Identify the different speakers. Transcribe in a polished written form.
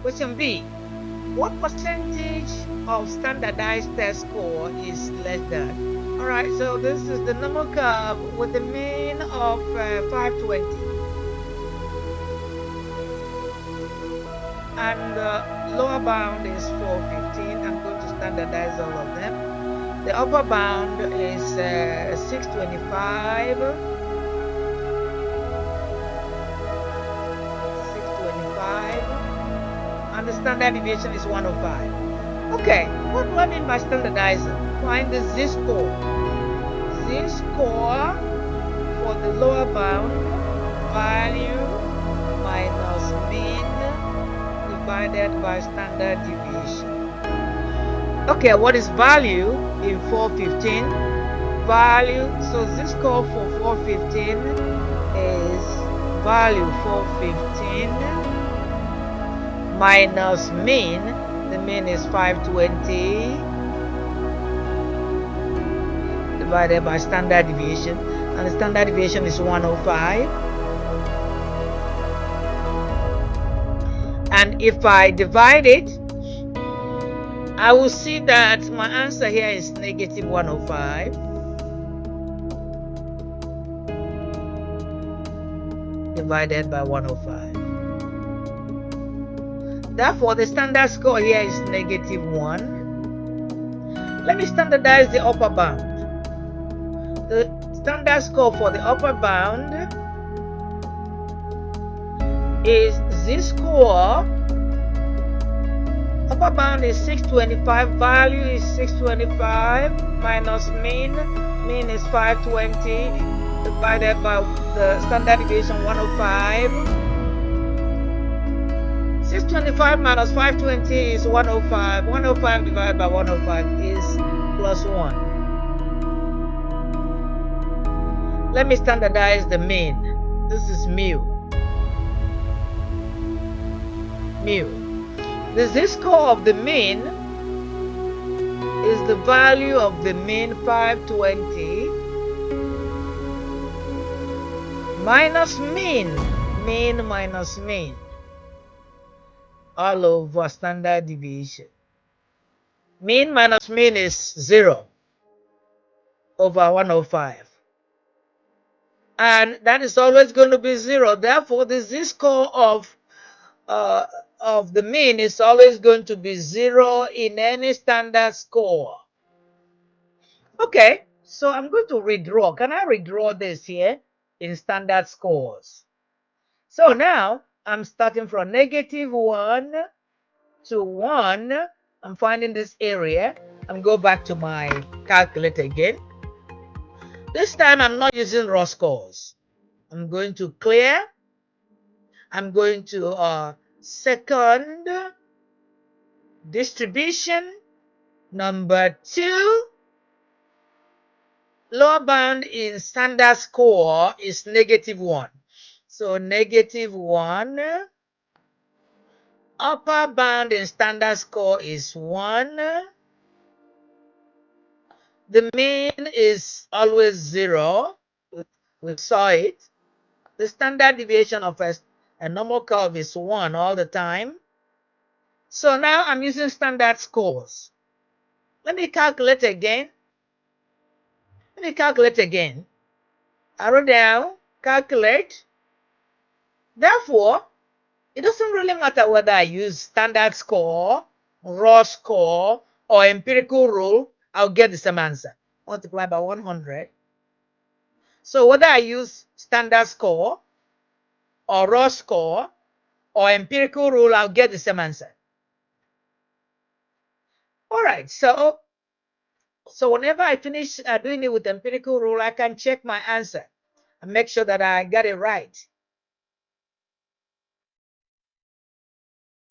Speaker 1: Question B. What percentage of standardized test score is less than? All right, so this is the normal curve with the mean of 520. And the lower bound is 415. I'm going to standardize all of them. The upper bound is 625. 625. And the standard deviation is 105. Okay, what do I mean by standardizing? Find the z-score. Z-score for the lower bound, value minus mean divided by standard deviation. Okay, what is value in 415? Value, so z-score for 415 is value 415 minus mean. The mean is 520 divided by standard deviation, and the standard deviation is 105. And if I divide it, I will see that my answer here is negative 105 divided by 105. Therefore, the standard score here is negative 1. Let me standardize the upper bound. The standard score for the upper bound is z-score. Upper bound is 625, value is 625 minus mean. Mean is 520 divided by the standard deviation 105. 625 minus 520 is 105. 105 divided by 105 is plus 1. Let me standardize the mean. This is mu. Mu. The z-score of the mean is the value of the mean 520 minus mean. Mean minus mean. All over standard deviation. Mean minus mean is 0 over 105. And that is always going to be 0. Therefore, the z-score of the mean is always going to be 0 in any standard score. Okay, so I'm going to redraw. Can I redraw this here in standard scores? So now I'm starting from negative 1 to 1. I'm finding this area. I'm going back to my calculator again. This time I'm not using raw scores. I'm going to clear. I'm going to second distribution. Number 2, lower bound in standard score is negative 1. So negative 1. Upper bound in standard score is 1. The mean is always 0. We saw it. The standard deviation of a normal curve is 1 all the time. So now I'm using standard scores. Let me calculate again. Arrow down, calculate. Therefore, it doesn't really matter whether I use standard score, raw score, or empirical rule, I'll get the same answer. Multiply by 100. So whether I use standard score, or raw score, or empirical rule, I'll get the same answer. All right, so whenever I finish doing it with empirical rule, I can check my answer and make sure that I got it right.